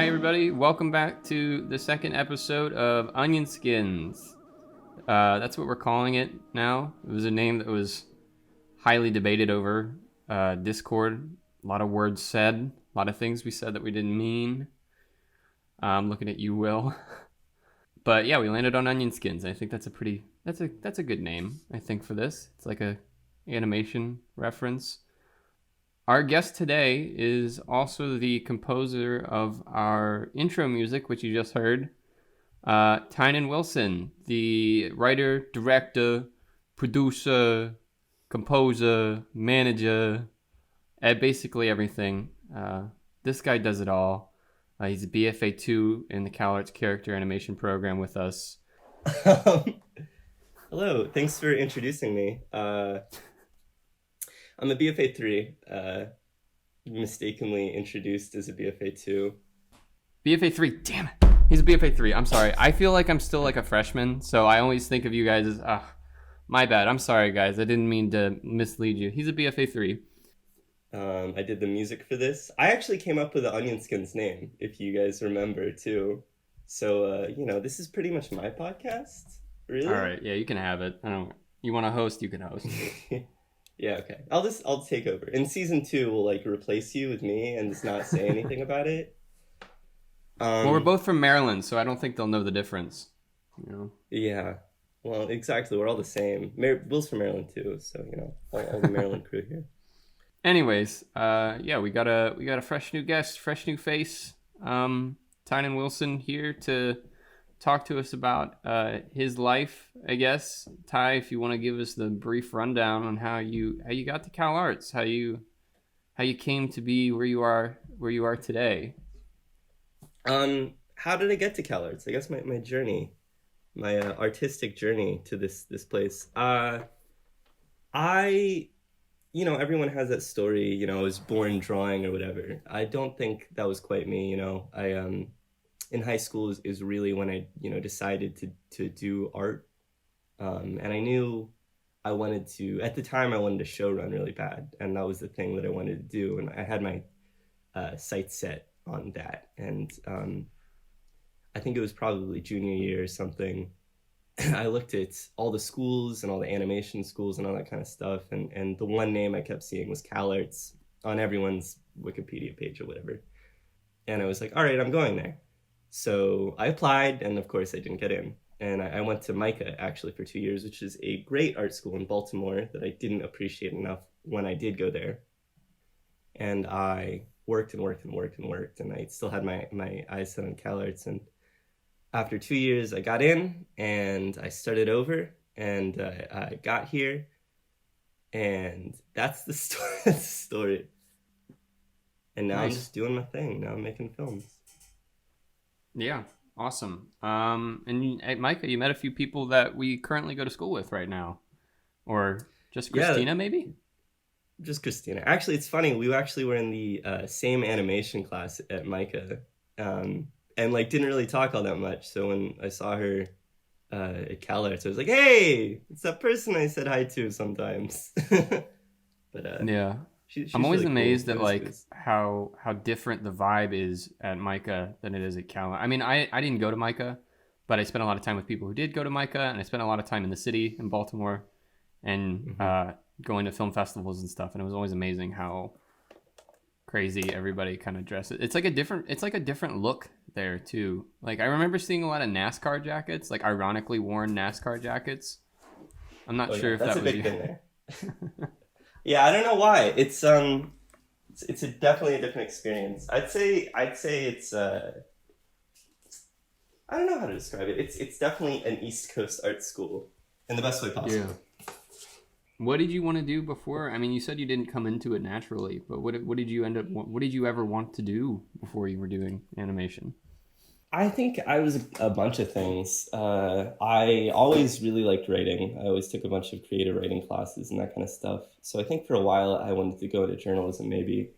Hi, everybody. Welcome back to the second episode of Onion Skins. That's what we're calling it now. It was a name that was highly debated over Discord. A lot of words said. A lot of things we said that we didn't mean. Looking at you, Will. But yeah, we landed on Onion Skins. I think that's a good name, I think, for this. It's like a animation reference. Our guest today is also the composer of our intro music, which you just heard, Tynan Wilson, the writer, director, producer, composer, manager, basically everything. This guy does it all. He's a Ep.2 in the CalArts character animation program with us. Hello, thanks for introducing me. I'm a BFA3, mistakenly introduced as a BFA2. BFA3, damn it. He's a BFA3, I'm sorry. I feel like I'm still like a freshman, so I always think of you guys as, my bad. I'm sorry, guys. I didn't mean to mislead you. He's a BFA3. I did the music for this. I actually came up with the Onion Skins name, if you guys remember, too. So, this is pretty much my podcast. Really? All right, yeah, you can have it. You want to host, you can host. Yeah, okay. I'll take over. In season 2, we'll replace you with me and just not say anything about it. Well, we're both from Maryland, so I don't think they'll know the difference. Yeah. Well, exactly. We're all the same. Will's from Maryland too, so all the Maryland crew here. Anyways, we got a fresh new guest, fresh new face. Tynan Wilson here to talk to us about his life, I guess. Ty, if you want to give us the brief rundown on how you got to CalArts, how you came to be where you are today. How did I get to CalArts? I guess my journey, my artistic journey to this place. Everyone has that story. I was born drawing or whatever. I don't think that was quite me. I in high school is really when I, decided to do art. And I knew I wanted to, at the time I wanted to show run really bad. And that was the thing that I wanted to do. And I had my sights set on that. And I think it was probably junior year or something. I looked at all the schools and all the animation schools and all that kind of stuff. And the one name I kept seeing was CalArts on everyone's Wikipedia page or whatever. And I was like, all right, I'm going there. So I applied, and of course I didn't get in. And I went to MICA actually for 2 years, which is a great art school in Baltimore that I didn't appreciate enough when I did go there. And I worked, and I still had my eyes set on CalArts. And after 2 years, I got in, and I started over, and I got here. And that's the story. And now nice. I'm just doing my thing. Now I'm making films. Yeah, awesome. And at MICA, you met a few people that we currently go to school with right now. Or just Christina, maybe? Just Christina. Actually, it's funny. We actually were in the same animation class at MICA. And didn't really talk all that much. So when I saw her at CalArts, I was like, hey, it's that person I said hi to sometimes. But yeah. I'm always really amazed cool. At how different the vibe is at MICA than it is at Cal. I mean, I didn't go to MICA, but I spent a lot of time with people who did go to MICA, and I spent a lot of time in the city in Baltimore, and going to film festivals and stuff. And it was always amazing how crazy everybody kind of dresses. It's like a different look there too. Like I remember seeing a lot of NASCAR jackets, like ironically worn NASCAR jackets. I'm not sure if that's that was a big thing there. Yeah, I don't know why. It's definitely a different experience. I'd say it's I don't know how to describe it. It's definitely an East Coast art school in the best way possible. Yeah. What did you want to do before? I mean, you said you didn't come into it naturally, but what did you ever want to do before you were doing animation? I think I was a bunch of things. I always really liked writing. I always took a bunch of creative writing classes and that kind of stuff. So I think for a while I wanted to go into journalism maybe.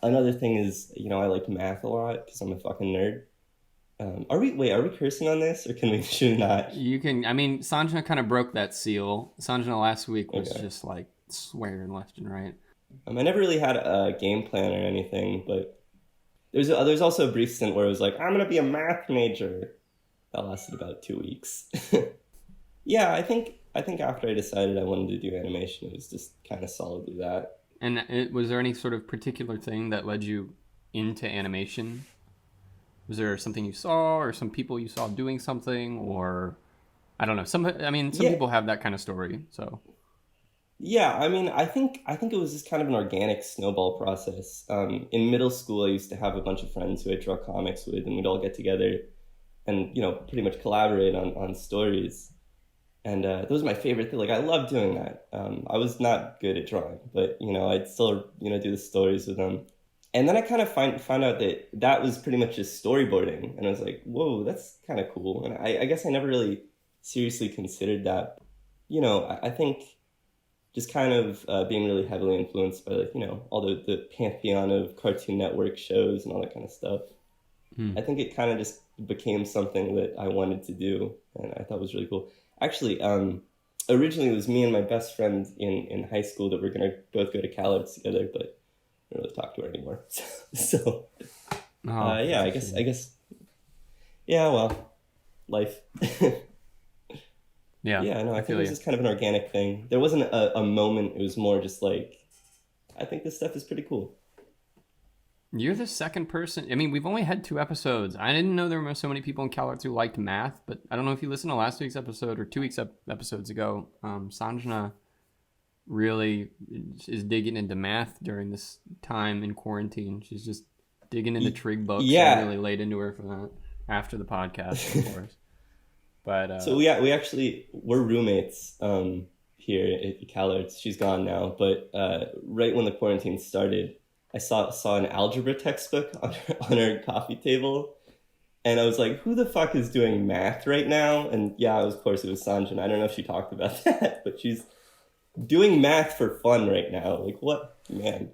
Another thing is, I like math a lot because I'm a fucking nerd. Are we cursing on this or should we not? You can, I mean, Sanjana kind of broke that seal. Sanjana last week was just swearing left and right. I never really had a game plan or anything, but There's also a brief stint where it was like, I'm gonna be a math major. That lasted about 2 weeks. Yeah, I think after I decided I wanted to do animation, it was just kind of solidly that. And was there any sort of particular thing that led you into animation? Was there something you saw, or some people you saw doing something, or I don't know. Some Yeah, people have that kind of story. So, yeah. I mean, I think it was just kind of an organic snowball process. In middle school, I used to have a bunch of friends who I draw comics with, and we'd all get together and pretty much collaborate on stories. And that was my favorite thing. Like I loved doing that. I was not good at drawing, but I'd still do the stories with them. And then I kind of found out that that was pretty much just storyboarding, and I was like, whoa, that's kind of cool. And I guess I never really seriously considered that. I think just kind of being really heavily influenced by all the pantheon of Cartoon Network shows and all that kind of stuff. hmm. I think it kind of just became something that I wanted to do, and I thought was really cool. Actually, originally it was me and my best friend in high school that were gonna both go to CalArts together, but I don't really talk to her anymore. So, Oh, yeah, that's a I guess, yeah. Well, life. yeah. Yeah, no, I I think feel it was you. just kind of an organic thing. There wasn't a moment. It was more just like, I think this stuff is pretty cool. You're the second person. I mean, we've only had 2 episodes. I didn't know there were so many people in CalArts who liked math, but I don't know if you listened to last week's episode or 2 weeks episodes ago. Sanjana really is digging into math during this time in quarantine. She's just digging into trig books. I Yeah. really laid into her for that after the podcast, of course. But So we actually we're roommates here at CalArts. She's gone now, but right when the quarantine started, I saw an algebra textbook on her coffee table, and I was like, "Who the fuck is doing math right now?" And yeah, of course it was Sanjan. I don't know if she talked about that, but she's doing math for fun right now. Like what, man?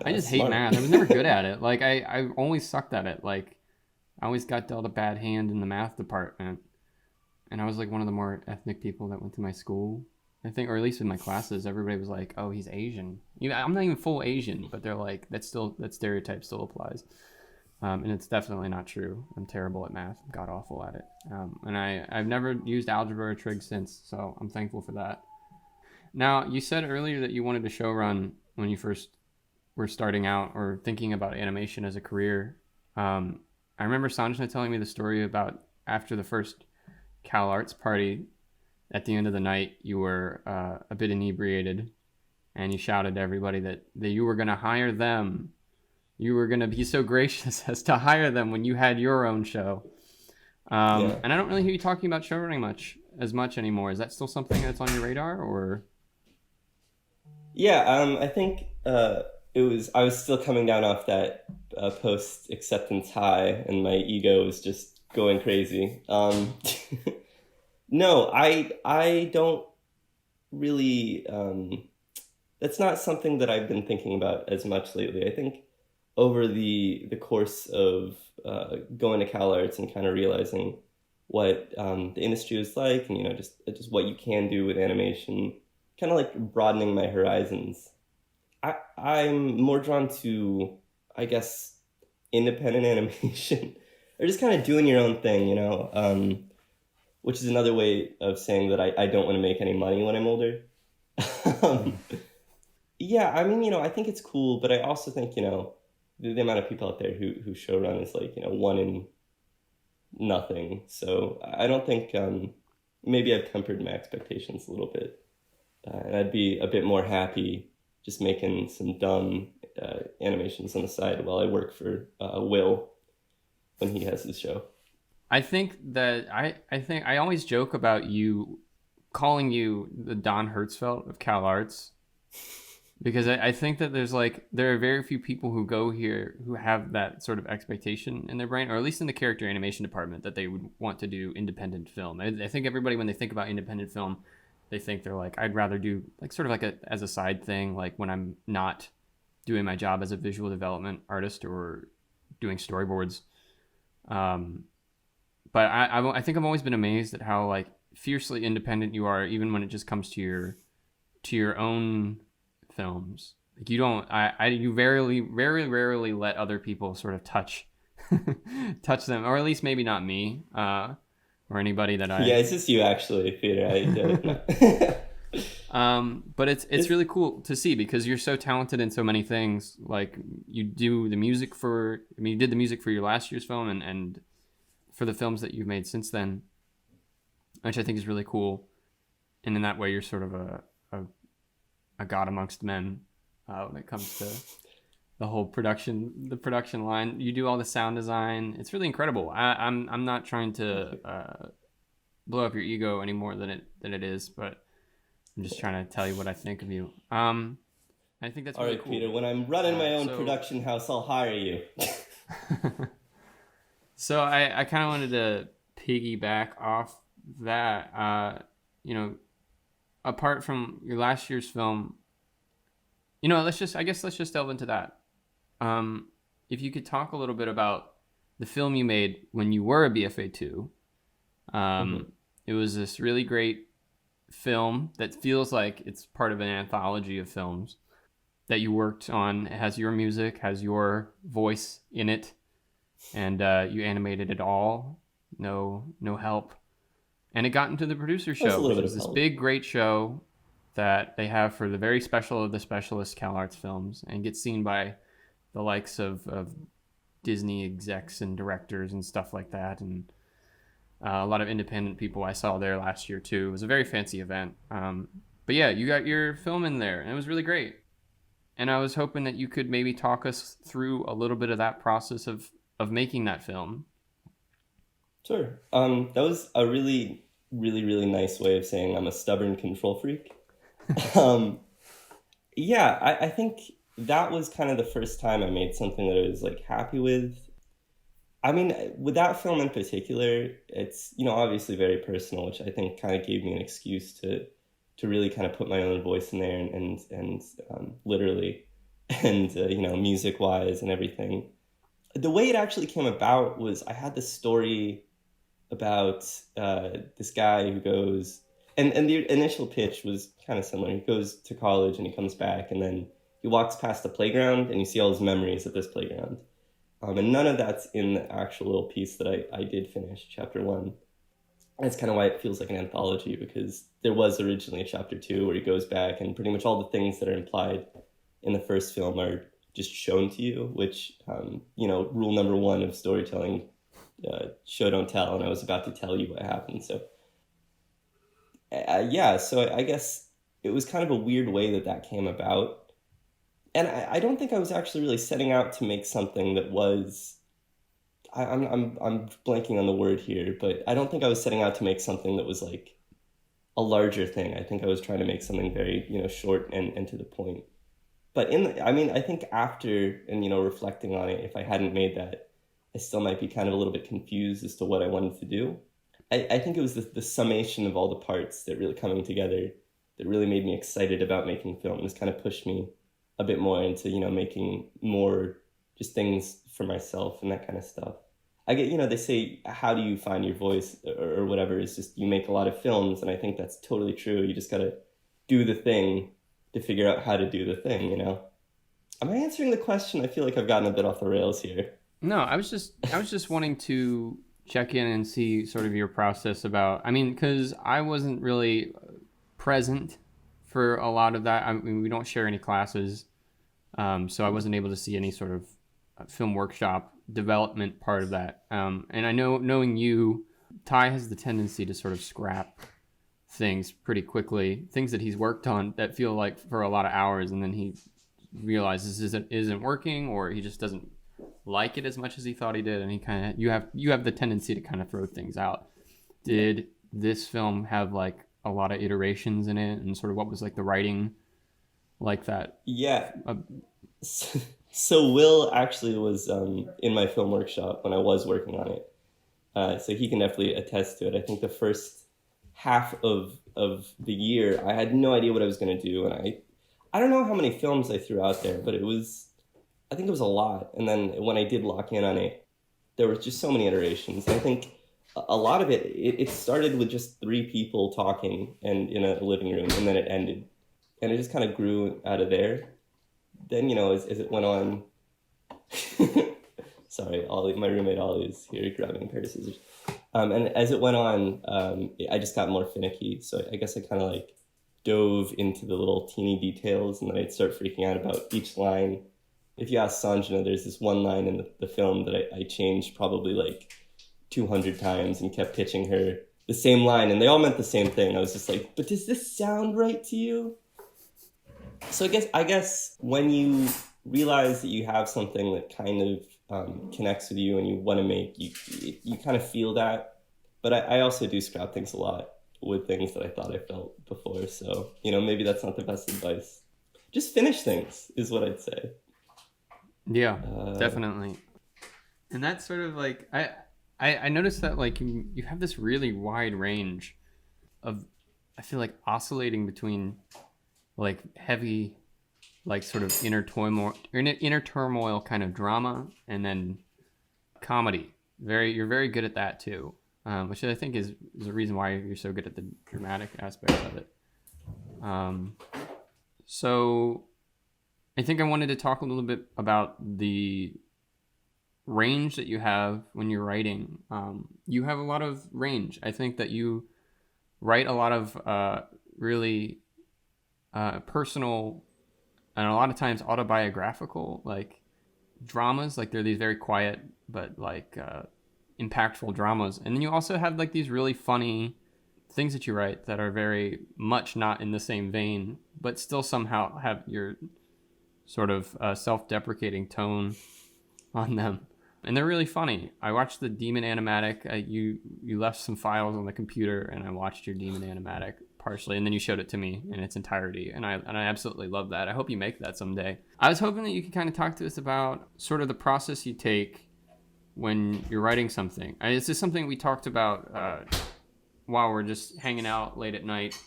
I just hate Smart. math. I was never good at it. Like I always sucked at it. Like I always got dealt a bad hand in the math department. And I was like one of the more ethnic people that went to my school. I think, or at least in my classes, everybody was like, "Oh, he's Asian." I'm not even full Asian, but they're like, that stereotype still applies, and it's definitely not true. I'm terrible at math. I'm god awful at it, and I've never used algebra or trig since, so I'm thankful for that. Now, you said earlier that you wanted to show run when you first were starting out or thinking about animation as a career. I remember Sanjana telling me the story about after the first Cal Arts party, at the end of the night, you were a bit inebriated, and you shouted to everybody that you were going to hire them. You were going to be so gracious as to hire them when you had your own show. Yeah. And I don't really hear you talking about showrunning as much anymore. Is that still something that's on your radar, or? Yeah, I think I was still coming down off that post acceptance high, and my ego was just going crazy. No, I don't really. That's not something that I've been thinking about as much lately. I think over the course of going to CalArts and kind of realizing what the industry is like, and just what you can do with animation, kind of like broadening my horizons. I'm more drawn to, I guess, independent animation or just kind of doing your own thing, which is another way of saying that I don't want to make any money when I'm older. um, Mm. yeah, I mean, I think it's cool, but I also think, the amount of people out there who show run is like, one in nothing. So I don't think, maybe I've tempered my expectations a little bit. And I'd be a bit more happy just making some dumb animations on the side while I work for Will when he has his show. I think that I always joke about you calling you the Don Hertzfeldt of Cal Arts, because I think that there are very few people who go here who have that sort of expectation in their brain, or at least in the character animation department, that they would want to do independent film. I think everybody, when they think about independent film, they think they're like, I'd rather do like sort of like as a side thing, like when I'm not doing my job as a visual development artist or doing storyboards. Um, but I think I've always been amazed at how like fiercely independent you are, even when it just comes to your own films. Like you don't, you very rarely let other people sort of touch them, or at least maybe not me, or anybody that Yeah, I. it's just you actually, Peter. No. But it's It's really cool to see because you're so talented in so many things. Like you do the music for, I mean, you did the music for your last year's film and for the films that you've made since then, which I think is really cool. And in that way, you're sort of a god amongst men when it comes to the production line. You do all the sound design. It's really incredible. I'm not trying to blow up your ego any more than it is, but I'm just trying to tell you what I think of you. I think that's all really right, cool. Peter. When I'm running my own So- production house, I'll hire you. So I kind of wanted to piggyback off that. Apart from your last year's film, let's just delve into that. If you could talk a little bit about the film you made when you were a BFA2. It was this really great film that feels like it's part of an anthology of films that you worked on. It has your music, has your voice in it, and you animated it all. No help. And it got into the producer show, which is this big, great show that they have for the very special of the specialist CalArts films and gets seen by the likes of Disney execs and directors and stuff like that. And a lot of independent people I saw there last year, too. It was a very fancy event. But yeah, you got your film in there, and it was really great. And I was hoping that you could maybe talk us through a little bit of that process of making that film. Sure. That was a really, really, really nice way of saying I'm a stubborn control freak. Yeah, I think that was kind of the first time I made something that I was like happy with. I mean, with that film in particular, it's, obviously very personal, which I think kind of gave me an excuse to really kind of put my own voice in there and literally and, music wise and everything. The way it actually came about was I had this story about this guy who goes, and the initial pitch was kind of similar. He goes to college and he comes back and then he walks past the playground and you see all his memories at this playground. And none of that's in the actual little piece that I did finish, chapter 1. And that's kind of why it feels like an anthology, because there was originally a chapter 2 where he goes back and pretty much all the things that are implied in the first film are just shown to you, which, rule number 1 of storytelling, show, don't tell. And I was about to tell you what happened. So, so I guess it was kind of a weird way that came about. And I don't think I was actually really setting out to make something that was, I'm blanking on the word here, but I don't think I was setting out to make something that was like a larger thing. I think I was trying to make something very, short and to the point. But I think after, and, reflecting on it, if I hadn't made that, I still might be kind of a little bit confused as to what I wanted to do. I think it was the summation of all the parts that really coming together that really made me excited about making films, kind of pushed me a bit more into, making more just things for myself and that kind of stuff. I get, they say, how do you find your voice or whatever? It's just you make a lot of films, and I think that's totally true. You just got to do the thing to figure out how to do the thing, Am I answering the question? I feel like I've gotten a bit off the rails here. No, I was just wanting to check in and see sort of your process about, because I wasn't really present for a lot of that. I mean, we don't share any classes, so I wasn't able to see any sort of film workshop development part of that. And I know, knowing you, Ty has the tendency to sort of scrap things pretty quickly, things that he's worked on that feel like for a lot of hours, and then he realizes isn't working, or he just doesn't like it as much as he thought he did, and he kind of you have the tendency to kind of throw things out. Did this film have like a lot of iterations in it, and sort of what was like the writing like that? Yeah. So Will actually was in my film workshop when I was working on it, so he can definitely attest to it. I think the first half of the year I had no idea what I was going to do, and I don't know how many films I threw out there, but I think it was a lot. And then when I did lock in on it, there was just so many iterations. I think a lot of it started with just 3 people talking and in a living room, and then it ended. And it just kind of grew out of there. then, as it went on, sorry, Ollie, my roommate Ollie is here grabbing a pair of scissors. And as it went on, I just got more finicky. So I guess I kind of like dove into the little teeny details, and then I'd start freaking out about each line. If you ask Sanjana, there's this one line in the film that I changed probably like 200 times and kept pitching her the same line, and they all meant the same thing. I was just like, but does this sound right to you? So I guess when you realize that you have something that kind of connects with you and you want to make, you kind of feel that. But I also do scrap things a lot with things that I thought I felt before. So, maybe that's not the best advice. Just finish things is what I'd say. Yeah, definitely. And that's sort of like, I noticed that like you have this really wide range of, I feel like, oscillating between like heavy, like sort of inner turmoil kind of drama, and then comedy. You're very good at that too, which I think is the reason why you're so good at the dramatic aspects of it. So I think I wanted to talk a little bit about the range that you have when you're writing. You have a lot of range. I think that you write a lot of really personal and a lot of times autobiographical like dramas. Like they're these very quiet but like impactful dramas. And then you also have like these really funny things that you write that are very much not in the same vein, but still somehow have your sort of self-deprecating tone on them. And they're really funny. I watched the Demon Animatic. You left some files on the computer, and I watched your Demon Animatic partially, and then you showed it to me in its entirety, and I absolutely love that. I hope you make that someday. I was hoping that you could kind of talk to us about sort of the process you take when you're writing something. This is something we talked about while we're just hanging out late at night,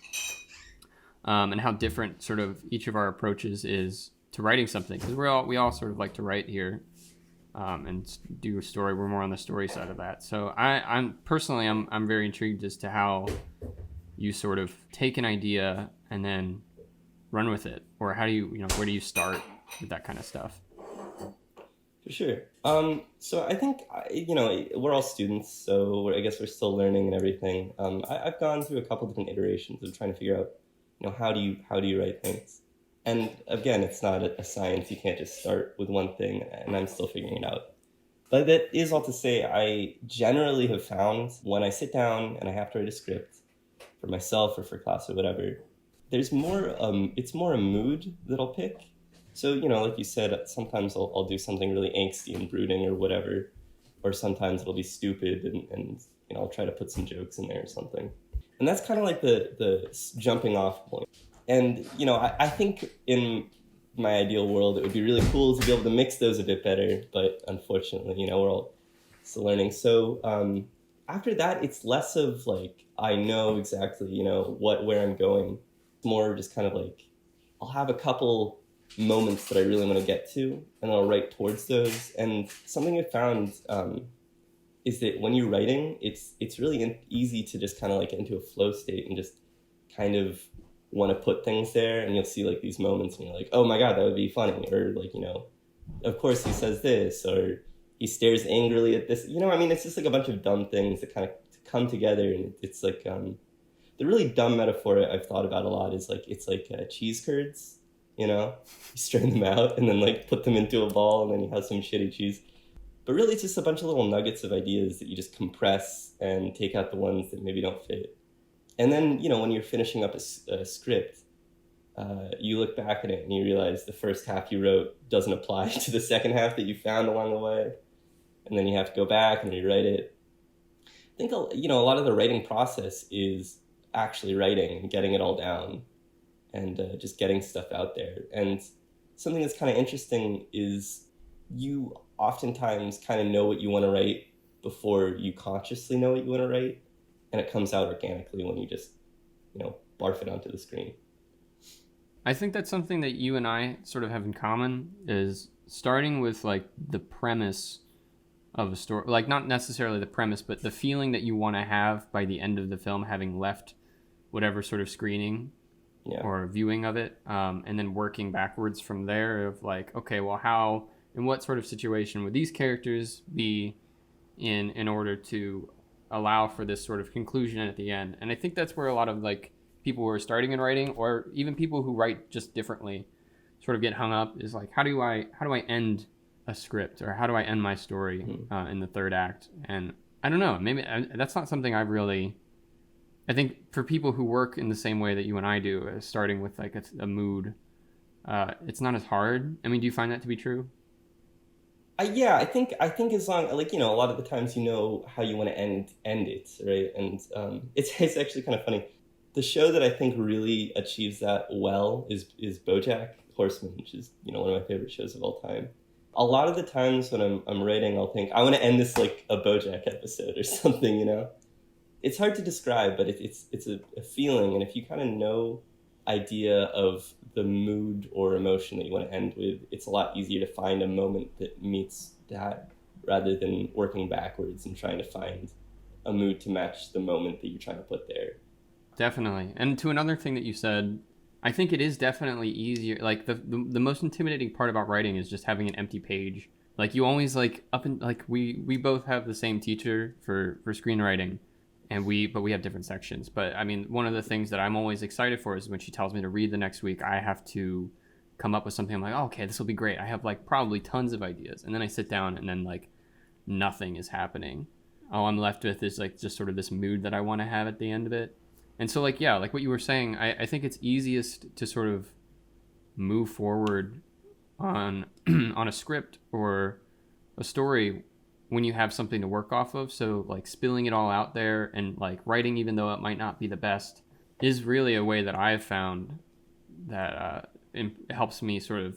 and how different sort of each of our approaches is to writing something, because we all sort of like to write here. And do a story. We're more on the story side of that. So I'm personally very intrigued as to how you sort of take an idea and then run with it, or how do you where do you start with that kind of stuff? For sure. So I think we're all students, so I guess we're still learning and everything. I've gone through a couple different iterations of trying to figure out how do you write things. And again, it's not a science. You can't just start with one thing, and I'm still figuring it out. But that is all to say, I generally have found when I sit down and I have to write a script for myself or for class or whatever, there's more, it's more a mood that I'll pick. So, like you said, sometimes I'll do something really angsty and brooding or whatever, or sometimes it'll be stupid and I'll try to put some jokes in there or something. And that's kind of like the jumping off point. And, I think in my ideal world, it would be really cool to be able to mix those a bit better. But unfortunately, we're all still learning. So after that, it's less of like, I know exactly, where I'm going. It's more just kind of like, I'll have a couple moments that I really want to get to, and I'll write towards those. And something I found is that when you're writing, it's really easy to just kind of like get into a flow state and just kind of want to put things there, and you'll see like these moments and you're like, oh my god, that would be funny, or like, of course he says this, or he stares angrily at this, it's just like a bunch of dumb things that kind of come together. And it's like the really dumb metaphor I've thought about a lot is like, it's like cheese curds, you strain them out and then like put them into a ball, and then you have some shitty cheese. But really it's just a bunch of little nuggets of ideas that you just compress and take out the ones that maybe don't fit. And then, when you're finishing up a script, you look back at it and you realize the first half you wrote doesn't apply to the second half that you found along the way. And then you have to go back and rewrite it. I think, a lot of the writing process is actually writing and getting it all down and just getting stuff out there. And something that's kind of interesting is you oftentimes kind of know what you want to write before you consciously know what you want to write. And it comes out organically when you just, barf it onto the screen. I think that's something that you and I sort of have in common, is starting with like the premise of a story, like not necessarily the premise, but the feeling that you want to have by the end of the film, having left whatever sort of screening Yeah. or viewing of it, and then working backwards from there of like, okay, well, how, in what sort of situation would these characters be in order to allow for this sort of conclusion at the end. And I think that's where a lot of like people who are starting in writing, or even people who write just differently, sort of get hung up, is like, how do I end a script, or how do I end my story in the third act? And I don't know, maybe that's not something I've really, I think for people who work in the same way that you and I do, starting with like a mood, it's not as hard. I mean, do you find that to be true? Yeah, I think as long, like, a lot of the times how you want to end it, right? And it's actually kind of funny. The show that I think really achieves that well is BoJack Horseman, which is one of my favorite shows of all time. A lot of the times when I'm writing, I'll think I want to end this like a BoJack episode or something. It's hard to describe, but it's a feeling, and if you kind of know idea of the mood or emotion that you want to end with, it's a lot easier to find a moment that meets that rather than working backwards and trying to find a mood to match the moment that you're trying to put there. Definitely. And to another thing that you said, I think it is definitely easier. Like the most intimidating part about writing is just having an empty page. Like you always like we both have the same teacher for screenwriting, and we have different sections. But I mean, one of the things that I'm always excited for is when she tells me to read the next week, I have to come up with something. I'm like, oh, okay, this will be great. I have like probably tons of ideas, and then I sit down and then like nothing is happening. All I'm left with is like just sort of this mood that I want to have at the end of it. And so like, yeah, like what you were saying, I think it's easiest to sort of move forward on on a script or a story when you have something to work off of. So like spilling it all out there and like writing, even though it might not be the best, is really a way that I've found that it helps me sort of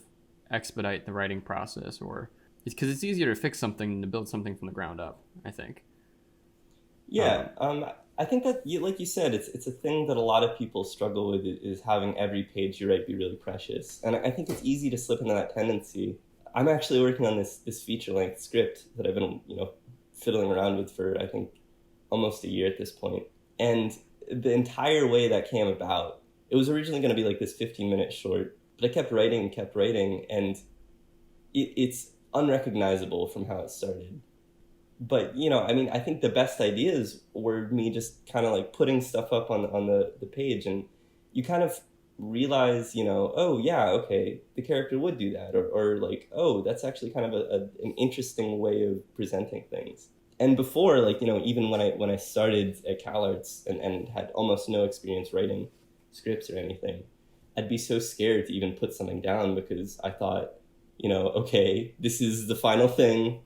expedite the writing process, or it's because it's easier to fix something than to build something from the ground up, I think. Yeah, I think that, like you said, it's a thing that a lot of people struggle with, is having every page you write be really precious, and I think it's easy to slip into that tendency. I'm actually working on this feature-length script that I've been fiddling around with for, I think, almost a year at this point. And the entire way that came about, it was originally going to be like this 15-minute short, but I kept writing, and it's unrecognizable from how it started. But I think the best ideas were me just kind of like putting stuff up on the page, and you kind of realize, oh yeah, okay, the character would do that, or like, oh, that's actually kind of an interesting way of presenting things. And before, like, even when I started at CalArts and had almost no experience writing scripts or anything, I'd be so scared to even put something down because I thought, okay, this is the final thing.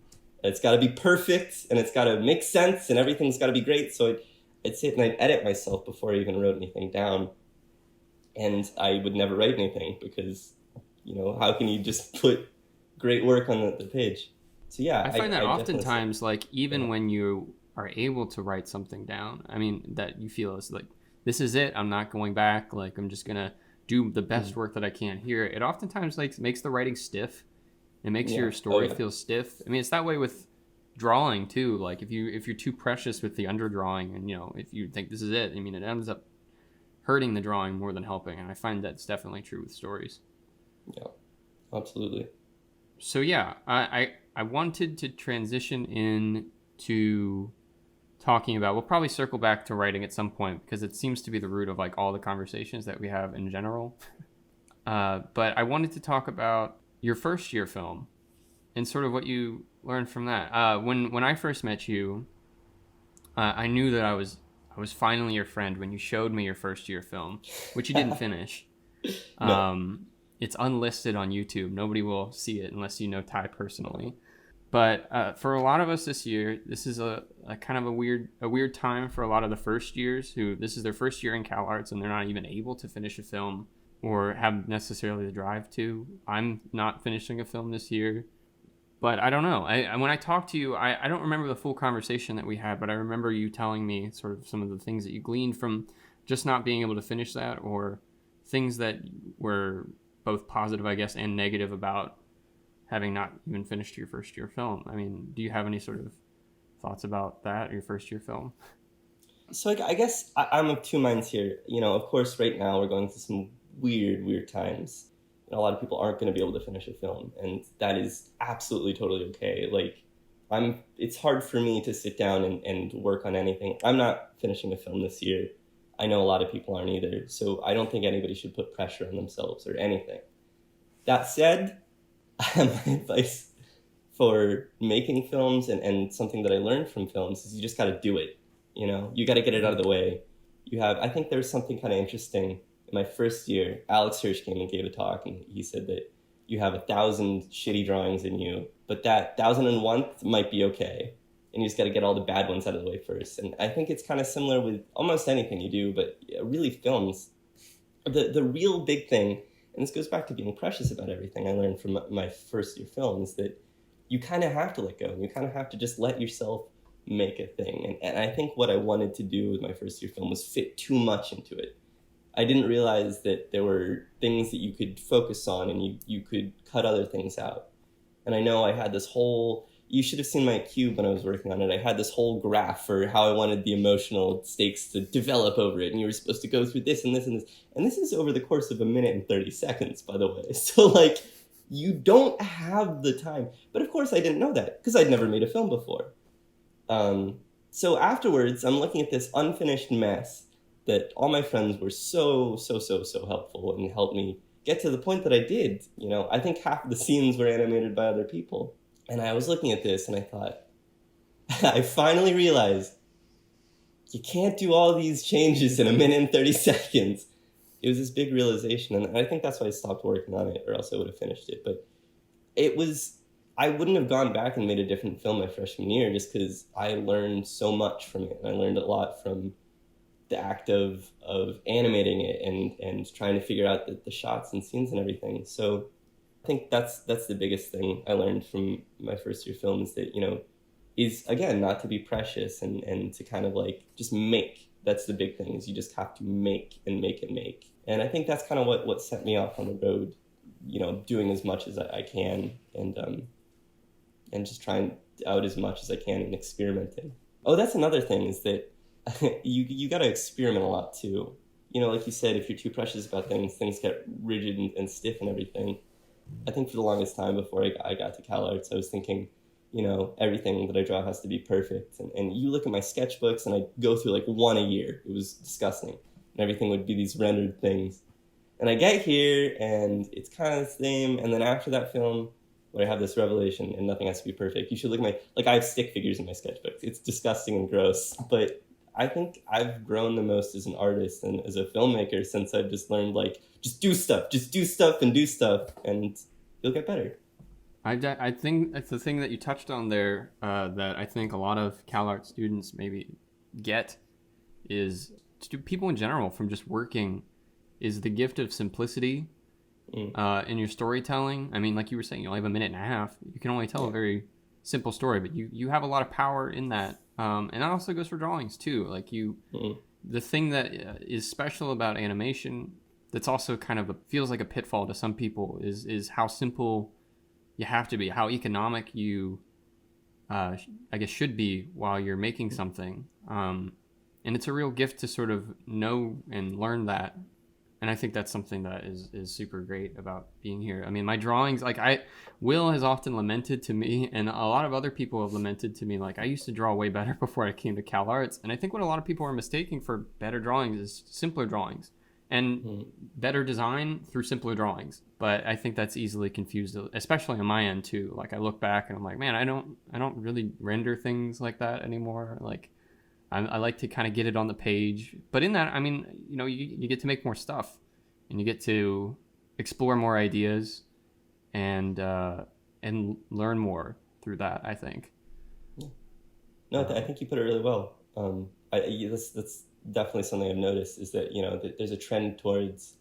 It's got to be perfect, and it's got to make sense, and everything's got to be great. So I'd sit and I'd edit myself before I even wrote anything down. And I would never write anything because, how can you just put great work on the page? So yeah, I find that I oftentimes, like, even when you are able to write something down, I mean, that you feel is like, this is it, I'm not going back, like, I'm just going to do the best work that I can here. It oftentimes, like, makes the writing stiff. It makes your story feel stiff. I mean, it's that way with drawing, too. Like, if you're too precious with the underdrawing and, if you think this is it, I mean, it ends up hurting the drawing more than helping, and I find that's definitely true with stories. Yeah, absolutely. So yeah, I wanted to transition in to talking about, we'll probably circle back to writing at some point because it seems to be the root of like all the conversations that we have in general. But I wanted to talk about your first year film and sort of what you learned from that. When I first met you, I knew that I was finally your friend when you showed me your first year film, which you didn't finish. No. It's unlisted on YouTube. Nobody will see it unless you know Ty personally. But for a lot of us this year, this is a kind of a weird time for a lot of the first years who this is their first year in CalArts and they're not even able to finish a film or have necessarily the drive to. I'm not finishing a film this year. But I don't know. When I talked to you, I don't remember the full conversation that we had, but I remember you telling me sort of some of the things that you gleaned from just not being able to finish that, or things that were both positive, I guess, and negative about having not even finished your first year film. I mean, do you have any sort of thoughts about that, your first year film? So I guess I'm of two minds here. Of course, right now we're going through some weird times. A lot of people aren't going to be able to finish a film, and that is absolutely totally okay. Like, it's hard for me to sit down and work on anything. I'm not finishing a film this year. I know a lot of people aren't either, so I don't think anybody should put pressure on themselves or anything. That said, my advice for making films and something that I learned from films is you just got to do it. You got to get it out of the way. I think there's something kind of interesting. In my first year, Alex Hirsch came and gave a talk, and he said that you have 1,000 shitty drawings in you, but that 1,001th might be okay. And you just got to get all the bad ones out of the way first. And I think it's kind of similar with almost anything you do, but really films. The real big thing, and this goes back to being precious about everything I learned from my first year film, is that you kind of have to let go, and you kind of have to just let yourself make a thing. And I think what I wanted to do with my first year film was fit too much into it. I didn't realize that there were things that you could focus on, and you could cut other things out. And I know I had this whole, you should have seen my cube when I was working on it. I had this whole graph for how I wanted the emotional stakes to develop over it. And you were supposed to go through this and this and this. And this is over the course of 1:30, by the way. So, like, you don't have the time. But of course I didn't know that because I'd never made a film before. So afterwards, I'm looking at this unfinished mess that all my friends were so helpful and helped me get to the point that I did. I think half of the scenes were animated by other people. And I was looking at this and I thought, I finally realized you can't do all these changes in 1:30. It was this big realization. And I think that's why I stopped working on it, or else I would have finished it. But I wouldn't have gone back and made a different film my freshman year just because I learned so much from it. And I learned a lot from the act of animating it and trying to figure out the shots and scenes and everything. So I think that's the biggest thing I learned from my first year film is that, is again, not to be precious and to kind of like just make. That's the big thing is you just have to make and make and make. And I think that's kind of what set me off on the road, doing as much as I can and just trying out as much as I can and experimenting. Oh, that's another thing is that you got to experiment a lot too. Like you said, if you're too precious about things get rigid and stiff and everything. I think for the longest time before I got to CalArts, I was thinking, everything that I draw has to be perfect. And you look at my sketchbooks and I go through like one a year. It was disgusting. And everything would be these rendered things. And I get here and it's kind of the same. And then after that film, where I have this revelation and nothing has to be perfect, you should look at I have stick figures in my sketchbooks. It's disgusting and gross. But I think I've grown the most as an artist and as a filmmaker since I've just learned, just do stuff and you'll get better. I think that's the thing that you touched on there that I think a lot of CalArts students maybe get is people in general from just working is the gift of simplicity in your storytelling. I mean, like you were saying, you only have 1.5 minutes. You can only tell a very simple story, but you have a lot of power in that. And that also goes for drawings too. The thing that is special about animation that's also kind of feels like a pitfall to some people is how simple you have to be, how economic you, I guess, should be while you're making something. And it's a real gift to sort of know and learn that. And I think that's something that is super great about being here. I mean, my drawings, Will has often lamented to me, and a lot of other people have lamented to me, I used to draw way better before I came to CalArts. And I think what a lot of people are mistaking for better drawings is simpler drawings and better design through simpler drawings. But I think that's easily confused, especially on my end too. I look back and I'm like, man, I don't really render things like that anymore. I like to kind of get it on the page. But in that, I mean, you get to make more stuff and you get to explore more ideas and learn more through that, I think. Yeah. No, I think you put it really well. That's definitely something I've noticed is that, that there's a trend towards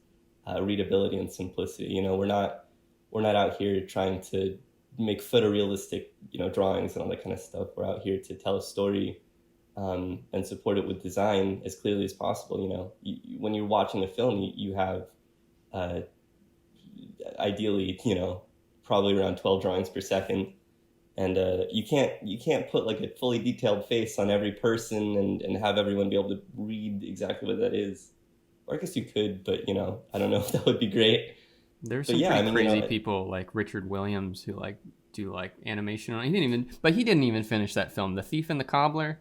readability and simplicity. We're not out here trying to make photorealistic, drawings and all that kind of stuff. We're out here to tell a story and support it with design as clearly as possible. When you're watching a film, you have ideally, probably around 12 drawings per second. And you can't put like a fully detailed face on every person and have everyone be able to read exactly what that is. Or I guess you could, but I don't know if that would be great. There's But some yeah, pretty I mean, crazy people like Richard Williams who like do like animation on. He didn't even finish that film, The Thief and the Cobbler.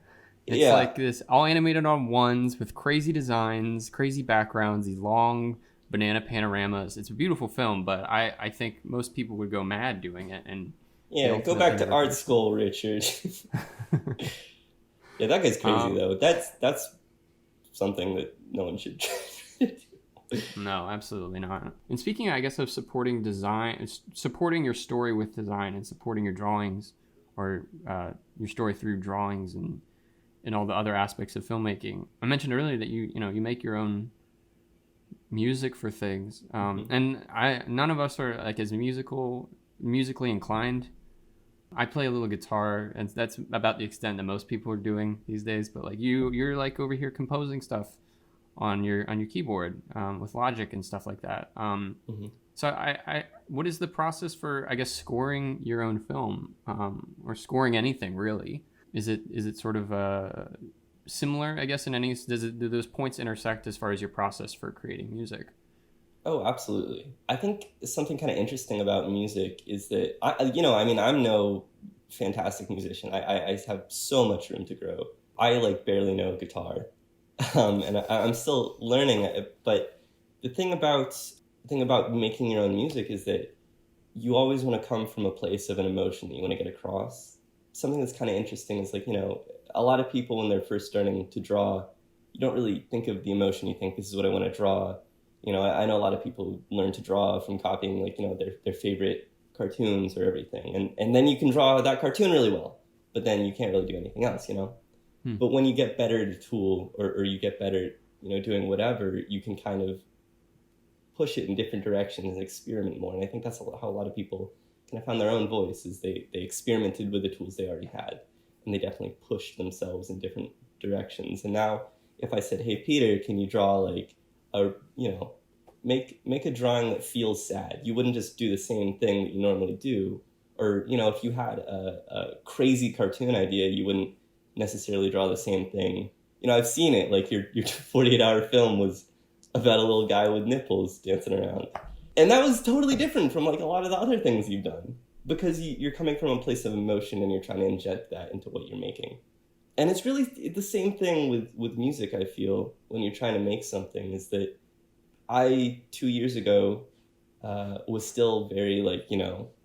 It's yeah, like this all animated on ones with crazy designs, crazy backgrounds, these long banana panoramas. It's a beautiful film, but I think most people would go mad doing it, and he yeah. Go ultimately back to never art finished school, Richard. it. Yeah, that guy's crazy um, though. That's something that no one should do. no, absolutely not. And speaking, I guess, of supporting design, supporting your story with design, and supporting your drawings or your story through drawings and all the other aspects of filmmaking. I mentioned earlier that you make your own music for things, and none of us are like as musically inclined. I play a little guitar, and that's about the extent that most people are doing these days. But like you're like over here composing stuff on your keyboard with Logic and stuff like that. Mhm. So what is the process for, I guess, scoring your own film or scoring anything really? Is it sort of similar, I guess, in any? Do those points intersect as far as your process for creating music? Oh, absolutely. I think something kind of interesting about music is that I mean, I'm no fantastic musician. I have so much room to grow. I like barely know guitar, and I'm still learning it. But the thing about making your own music is that you always want to come from a place of an emotion that you want to get across. Something that's kind of interesting is like, a lot of people when they're first starting to draw, you don't really think of the emotion. You think this is what I want to draw. I know a lot of people learn to draw from copying like, their favorite cartoons or everything. And then you can draw that cartoon really well, but then you can't really do anything else. Hmm. But when you get better at a tool or you get better, doing whatever, you can kind of push it in different directions and experiment more. And I think that's how a lot of people kind of found their own voice is they experimented with the tools they already had, and they definitely pushed themselves in different directions. And now if I said, hey, Peter, can you draw like a, make a drawing that feels sad, you wouldn't just do the same thing that you normally do. Or, if you had a crazy cartoon idea, you wouldn't necessarily draw the same thing. I've seen it, like your 48-hour film was about a little guy with nipples dancing around. And that was totally different from like a lot of the other things you've done because you're coming from a place of emotion and you're trying to inject that into what you're making. And it's really the same thing with music, I feel, when you're trying to make something, is that I, 2 years ago, was still very like,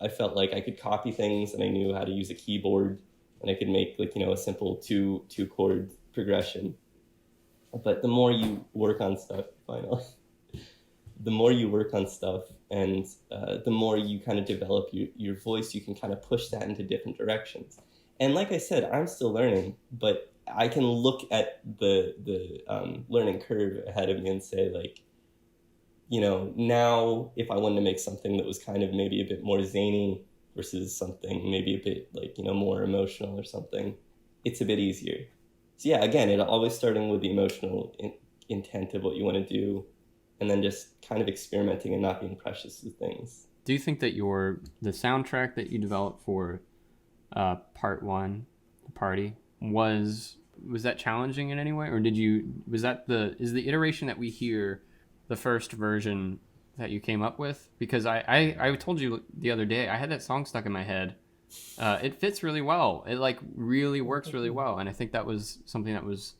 I felt like I could copy things and I knew how to use a keyboard and I could make like, a simple two chord progression. But the more you work on stuff, finally, the more you work on stuff and the more you kind of develop your voice, you can kind of push that into different directions. And like I said, I'm still learning, but I can look at the learning curve ahead of me and say like, now if I wanted to make something that was kind of maybe a bit more zany versus something maybe a bit like, more emotional or something, it's a bit easier. So yeah, again, it always starting with the emotional intent of what you want to do, and then just kind of experimenting and not being precious with things. Do you think that the soundtrack that you developed for part one, the party, was that challenging in any way, or is the iteration that we hear the first version that you came up with? Because I told you the other day I had that song stuck in my head. It fits really well. It like really works really well, and I think that was something that was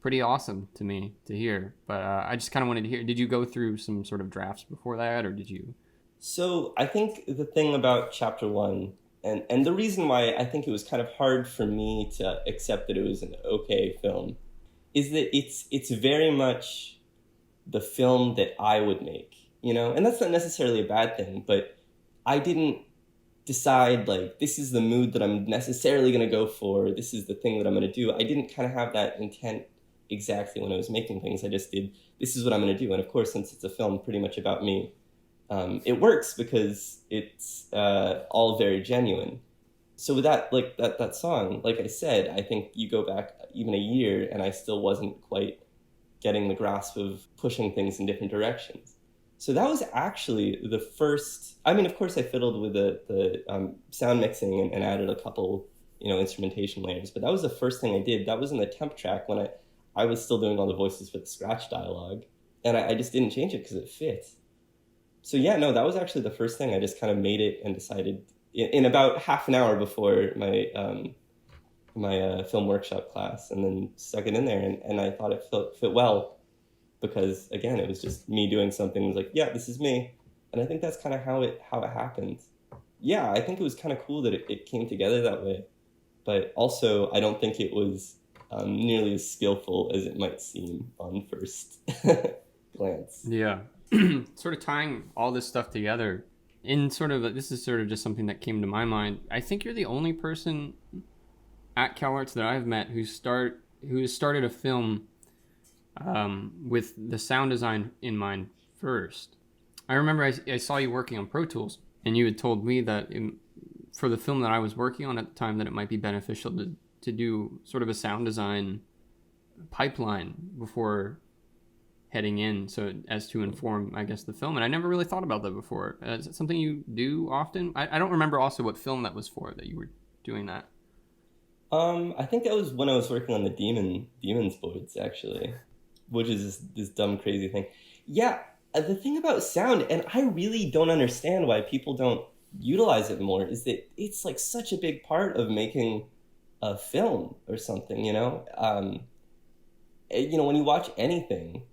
pretty awesome to me to hear. But I just kind of wanted to hear. Did you go through some sort of drafts before that, or did you? So I think the thing about chapter one, and the reason why I think it was kind of hard for me to accept that it was an okay film, is that it's very much the film that I would make, and that's not necessarily a bad thing, but I didn't decide like this is the mood that I'm necessarily going to go for, this is the thing that I'm going to do. I didn't kind of have that intent exactly when I was making things. I just did, this is what I'm going to do. And of course, since it's a film pretty much about me, it works because it's all very genuine. So with that, like that song, like I said, I think you go back even a year and I still wasn't quite getting the grasp of pushing things in different directions. So that was actually the first. I mean, of course, I fiddled with the sound mixing and added a couple, instrumentation layers. But that was the first thing I did. That was in the temp track when I was still doing all the voices for the scratch dialogue, and I just didn't change it because it fit. So yeah, no, that was actually the first thing. I just kind of made it and decided in about half an hour before my film workshop class, and then stuck it in there, and I thought it fit well because again, it was just me doing something. It was like, yeah, this is me, and I think that's kind of how it happened. Yeah, I think it was kind of cool that it came together that way, but also I don't think it was nearly as skillful as it might seem on first glance. Yeah. Sort of tying all this stuff together in sort of this is sort of just something that came to my mind. I think you're the only person at CalArts that I've met who has started a film with the sound design in mind first. I remember I saw you working on Pro Tools, and you had told me that for the film that I was working on at the time that it might be beneficial to do sort of a sound design pipeline before heading in, so as to inform, I guess, the film. And I never really thought about that before. Is it something you do often? I don't remember also what film that was for that you were doing that. I think that was when I was working on the Demons boards, actually, which is this dumb, crazy thing. Yeah, the thing about sound, and I really don't understand why people don't utilize it more, is that it's like such a big part of making a film or something, when you watch anything,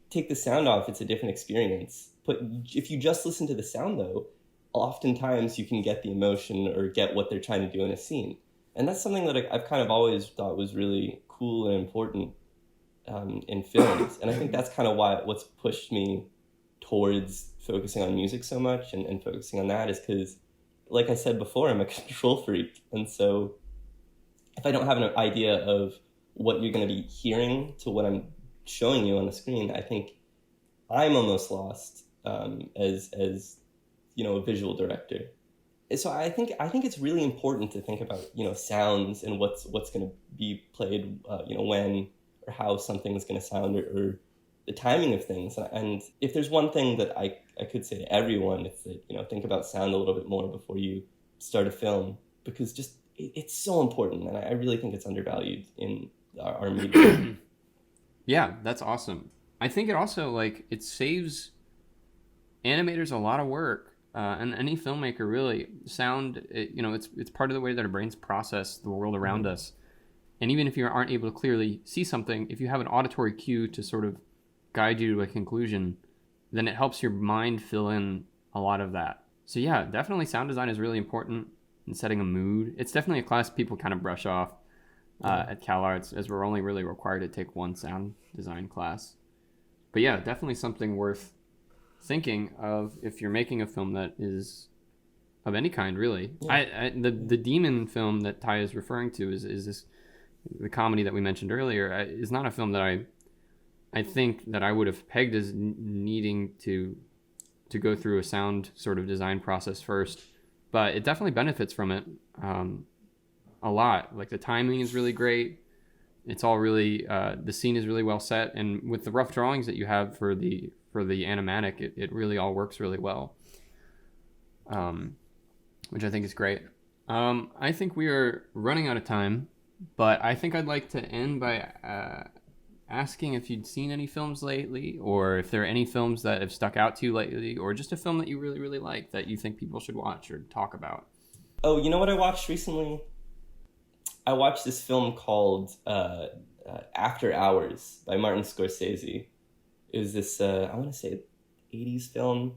take the sound off, it's a different experience. But if you just listen to the sound, though, oftentimes you can get the emotion or get what they're trying to do in a scene. And that's something that I've kind of always thought was really cool and important in films. And I think that's kind of what's pushed me towards focusing on music so much and focusing on that is because, like I said before, I'm a control freak. And so if I don't have an idea of what you're going to be hearing to what I'm showing you on the screen, I think I'm almost lost as a visual director. So I think it's really important to think about sounds and what's going to be played when or how something's going to sound or the timing of things. And if there's one thing that I could say to everyone, it's that think about sound a little bit more before you start a film, because just it's so important, and I really think it's undervalued in our media. Yeah, that's awesome. I think it also it saves animators a lot of work. And any filmmaker, really, sound, it's part of the way that our brains process the world around us. And even if you aren't able to clearly see something, if you have an auditory cue to sort of guide you to a conclusion, then it helps your mind fill in a lot of that. So yeah, definitely sound design is really important in setting a mood. It's definitely a class people kind of brush off at CalArts, as we're only really required to take one sound design class. But yeah, definitely something worth thinking of if you're making a film that is of any kind, really. Yeah. The demon film that Ty is referring to is this the comedy that we mentioned earlier is not a film that I think that I would have pegged as needing to go through a sound sort of design process first, but it definitely benefits from it a lot. Like the timing is really great. It's all really the scene is really well set, and with the rough drawings that you have for the animatic, it really all works really well, which I think is great. I think we are running out of time, but I think I'd like to end by asking if you'd seen any films lately, or if there are any films that have stuck out to you lately, or just a film that you really, really like that you think people should watch or talk about. Oh, you know what I watched recently? I watched this film called After Hours by Martin Scorsese. It was this, I want to say, 80s film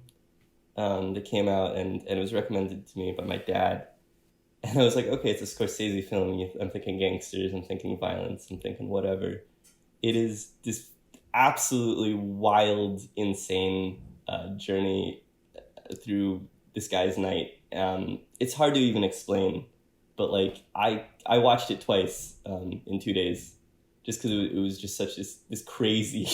that came out, and it was recommended to me by my dad. And I was like, okay, it's a Scorsese film. I'm thinking gangsters, I'm thinking violence, I'm thinking whatever. It is this absolutely wild, insane journey through this guy's night. It's hard to even explain, but I watched it twice in 2 days, just because it was just such this crazy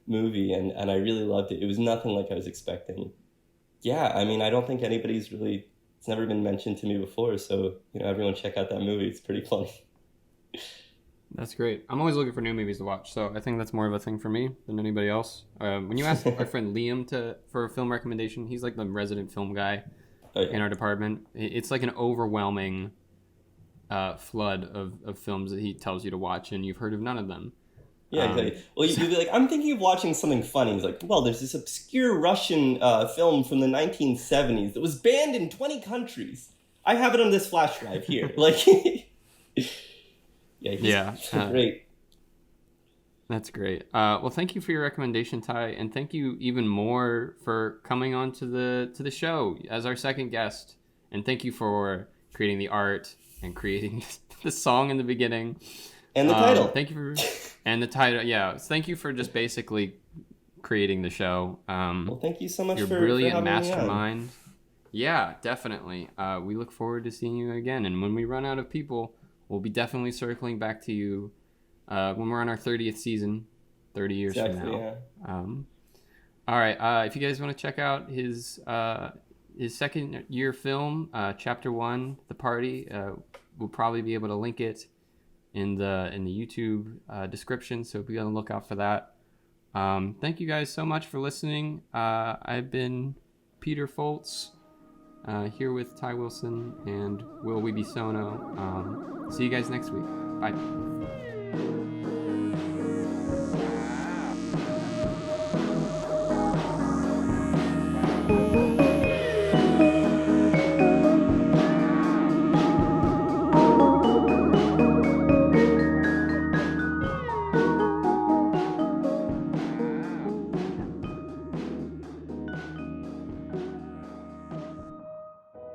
movie, and I really loved it. It was nothing like I was expecting. Yeah, I mean, I don't think it's never been mentioned to me before, so everyone check out that movie. It's pretty funny. That's great. I'm always looking for new movies to watch, so I think that's more of a thing for me than anybody else. When you ask our friend Liam for a film recommendation, he's like the resident film guy Oh, yeah. in our department. It's like an overwhelming flood of films that he tells you to watch, and you've heard of none of them. Yeah, exactly. Well, you'd be like, I'm thinking of watching something funny. He's like, well, there's this obscure Russian film from the 1970s that was banned in 20 countries. I have it on this flash drive here. Like, yeah, he's great. That's great. Well, thank you for your recommendation, Ty, and thank you even more for coming on to the show as our second guest. And thank you for creating the art and creating the song in the beginning. And the title. Thank you for... And the title, yeah. Thank you for just basically creating the show. Well, thank you so much you're for brilliant having mastermind. me on. Yeah, definitely. We look forward to seeing you again. And when we run out of people, we'll be definitely circling back to you when we're on our 30th season, 30 years from now. Yeah. All right. If you guys want to check out his second year film, Chapter 1, The Party, we'll probably be able to link it in the YouTube description, so be on the lookout for that. Thank you guys so much for listening. I've been Peter Foltz, here with Ty Wilson and Will Weeby Sono. See you guys next week. Bye.